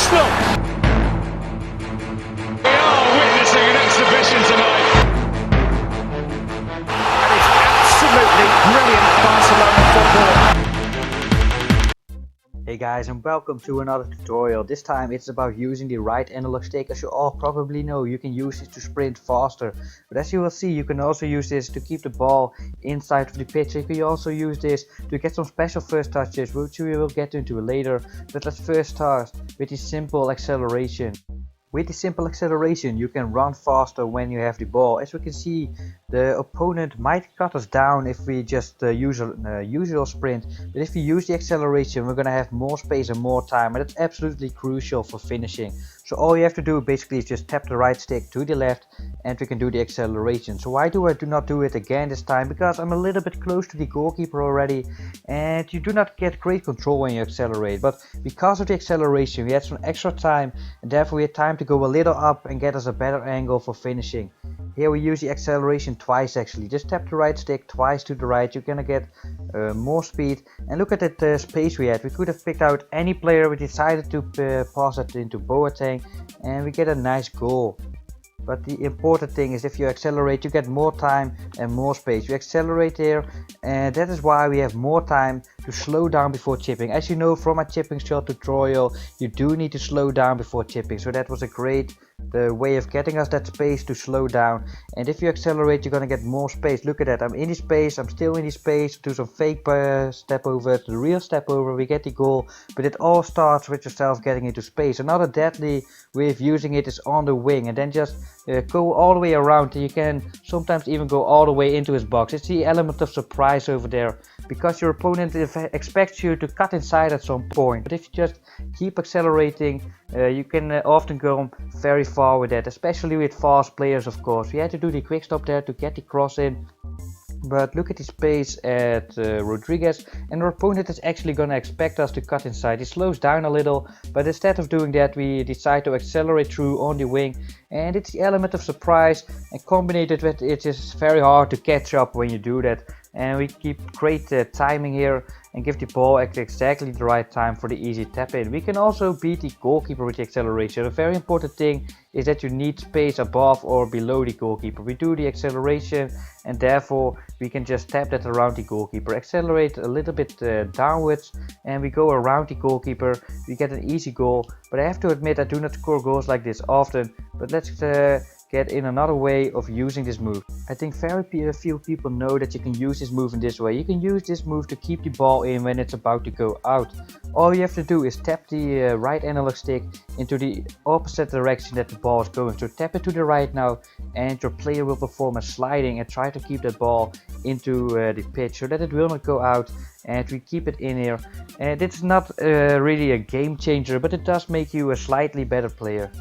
Arsenal! We are witnessing an exhibition tonight. And it's absolutely brilliant Barcelona football. Hey guys, and welcome to another tutorial. This time it's about using the right analog stick. As you all probably know, you can use it to sprint faster, but as you will see, you can also use this to keep the ball inside of the pitch. You can also use this to get some special first touches, which we will get into later. But let's first start with the simple acceleration. With the simple acceleration, you can run faster when you have the ball. As we can see, the opponent might cut us down if we just use a usual sprint, but if we use the acceleration, we're gonna have more space and more time, and it's absolutely crucial for finishing. So all you have to do basically is just tap the right stick to the left and we can do the acceleration. So why do I not do it again this time? Because I'm a little bit close to the goalkeeper already, and you do not get great control when you accelerate, but because of the acceleration we had some extra time, and therefore we had time to go a little up and get us a better angle for finishing. Here we use the acceleration twice actually. Just tap the right stick twice to the right, you're gonna get more speed. And look at that space we had. We could have picked out any player. We decided to pass it into Boateng and we get a nice goal. But the important thing is if you accelerate, you get more time and more space. You accelerate here, and that is why we have more time to slow down before chipping. As you know from my chipping shot tutorial, you do need to slow down before chipping. So that was a great way of getting us that space to slow down. And if you accelerate, you're gonna get more space. Look at that, I'm in the space, I'm still in the space. Do some fake step over to the real step over, we get the goal. But it all starts with yourself getting into space. Another deadly way of using it is on the wing, and then just go all the way around. You can sometimes even go all the way into his box. It's the element of surprise over there, because your opponent expects you to cut inside at some point. But if you just keep accelerating, you can often go very far with that, especially with fast players of course. We had to do the quick stop there to get the cross in. But look at the space at Rodriguez, and our opponent is actually going to expect us to cut inside. He slows down a little, but instead of doing that we decide to accelerate through on the wing, and it's the element of surprise, and combined with it is very hard to catch up when you do that. And we keep great timing here and give the ball at exactly the right time for the easy tap in. We can also beat the goalkeeper with the acceleration. A very important thing is that you need space above or below the goalkeeper. We do the acceleration and therefore we can just tap that around the goalkeeper. Accelerate a little bit downwards and we go around the goalkeeper. We get an easy goal, but I have to admit I do not score goals like this often. But let's get in another way of using this move. I think very few people know that you can use this move in this way. You can use this move to keep the ball in when it's about to go out. All you have to do is tap the right analog stick into the opposite direction that the ball is going. So tap it to the right now, and your player will perform a sliding and try to keep that ball into the pitch so that it will not go out, and we keep it in here. And it's not really a game changer, but it does make you a slightly better player.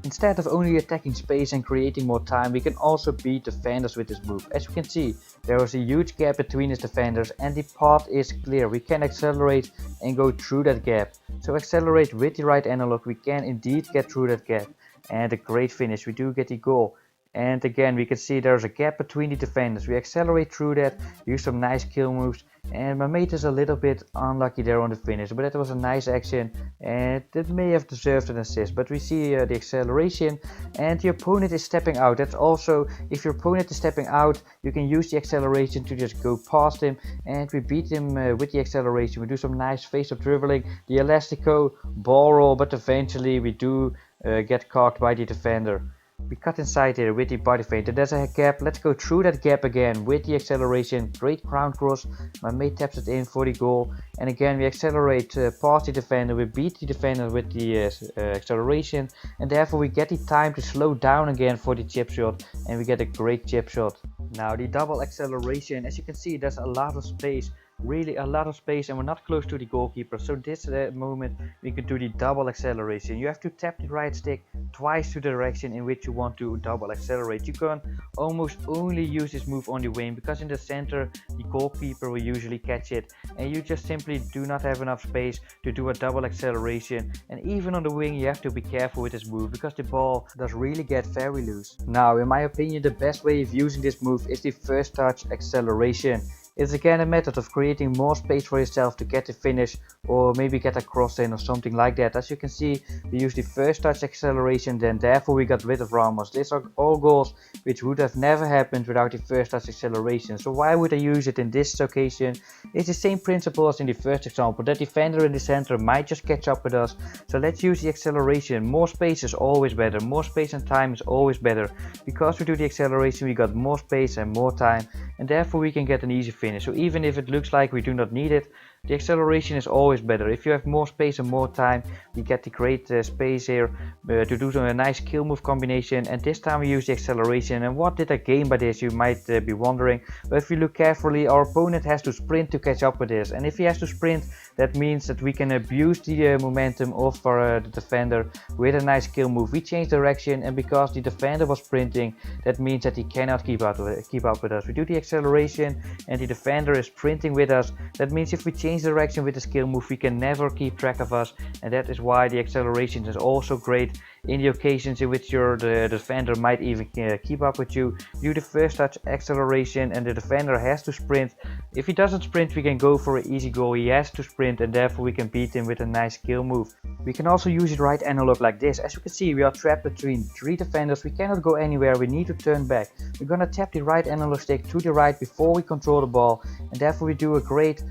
Instead of only attacking space and creating more time, we can also beat defenders with this move. As you can see, there is a huge gap between his defenders and the path is clear. We can accelerate and go through that gap. So accelerate with the right analog, we can indeed get through that gap. And a great finish, we do get the goal. And again, we can see there's a gap between the defenders. We accelerate through that, use some nice kill moves, and my mate is a little bit unlucky there on the finish, but that was a nice action and it may have deserved an assist. But we see the acceleration and the opponent is stepping out. That's also, if your opponent is stepping out, you can use the acceleration to just go past him, and we beat him with the acceleration. We do some nice face-up dribbling, the elastico, ball roll, but eventually we do get caught by the defender. We cut inside here with the body feint, and there's a gap. Let's go through that gap again with the acceleration. Great ground cross, my mate taps it in for the goal, and again we accelerate past the defender. We beat the defender with the acceleration, and therefore we get the time to slow down again for the chip shot, and we get a great chip shot. Now the double acceleration, as you can see, there's a lot of space. Really a lot of space, and we're not close to the goalkeeper, so this moment we can do the double acceleration. You have to tap the right stick twice to the direction in which you want to double accelerate. You can almost only use this move on the wing, because in the center the goalkeeper will usually catch it, and you just simply do not have enough space to do a double acceleration. And even on the wing you have to be careful with this move, because the ball does really get very loose. Now in my opinion the best way of using this move is the first touch acceleration. It's again a method of creating more space for yourself to get the finish or maybe get a cross in or something like that. As you can see, we use the first touch acceleration, then therefore we got rid of Ramos. These are all goals which would have never happened without the first touch acceleration. So why would I use it in this occasion? It's the same principle as in the first example. That defender in the center might just catch up with us. So let's use the acceleration. More space is always better. More space and time is always better. Because we do the acceleration, we got more space and more time, and therefore we can get an easy finish. So even if it looks like we do not need it, the acceleration is always better. If you have more space and more time, we get the great space here to do a nice kill move combination. And this time we use the acceleration. And what did I gain by this, you might be wondering. But if you look carefully, our opponent has to sprint to catch up with this. And if he has to sprint, that means that we can abuse the momentum of the defender with a nice kill move. We change direction, and because the defender was sprinting, that means that he cannot keep up with us. We do the acceleration and the defender is sprinting with us. That means if we change direction with the skill move, we can never keep track of us, and that is why the acceleration is also great in the occasions in which the defender might even keep up with you. You do the first touch acceleration and the defender has to sprint. If he doesn't sprint, we can go for an easy goal. He has to sprint, and therefore we can beat him with a nice kill move. We can also use the right analog like this. As you can see, we are trapped between 3 defenders. We cannot go anywhere. We need to turn back. We're gonna tap the right analog stick to the right before we control the ball, and therefore we do a great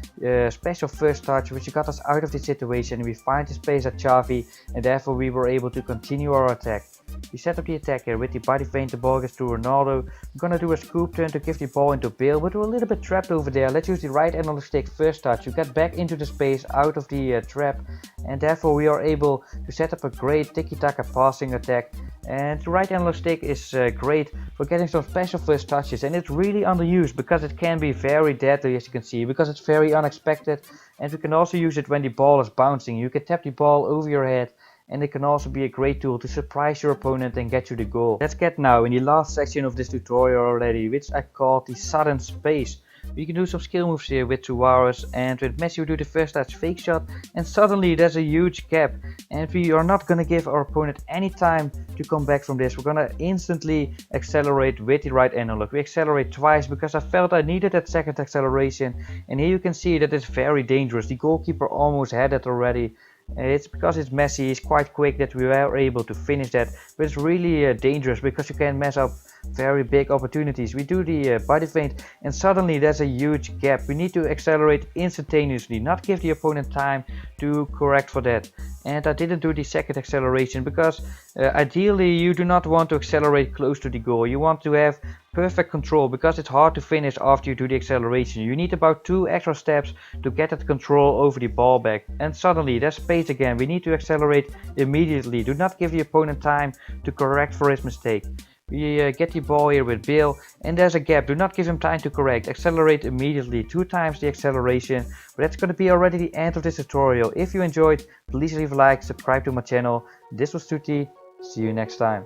special first touch which got us out of this situation. We find the space at Xavi, and therefore we were able to continue our attack. We set up the attack here with the body feint. The ball gets to Ronaldo. We're gonna do a scoop turn to give the ball into Bale, but we're a little bit trapped over there. Let's use the right analog stick first touch to get back into the space out of the trap, and therefore we are able to set up a great tiki-taka passing attack. And the right analog stick is great for getting some special first touches, and it's really underused because it can be very deadly, as you can see, because it's very unexpected. And we can also use it when the ball is bouncing. You can tap the ball over your head, and it can also be a great tool to surprise your opponent and get you the goal. Let's get now in the last section of this tutorial already, which I called the sudden space. We can do some skill moves here with Suarez, and with Messi we do the first touch fake shot, and suddenly there's a huge gap, and we are not gonna give our opponent any time to come back from this. We're gonna instantly accelerate with the right analog. We accelerate twice because I felt I needed that second acceleration, and here you can see that it's very dangerous. The goalkeeper almost had it already. It's because it's Messi, he's quite quick that we were able to finish that, but it's really dangerous because you can mess up very big opportunities. We do the body feint, and suddenly there's a huge gap. We need to accelerate instantaneously, not give the opponent time to correct for that. And I didn't do the second acceleration because ideally you do not want to accelerate close to the goal. You want to have perfect control because it's hard to finish after you do the acceleration. You need about 2 extra steps to get that control over the ball back. And suddenly there's space again. We need to accelerate immediately. Do not give the opponent time to correct for his mistake. We get the ball here with Bale, and there's a gap. Do not give him time to correct. Accelerate immediately, 2 times the acceleration. But that's going to be already the end of this tutorial. If you enjoyed, please leave a like, subscribe to my channel. This was SOETIE. See you next time.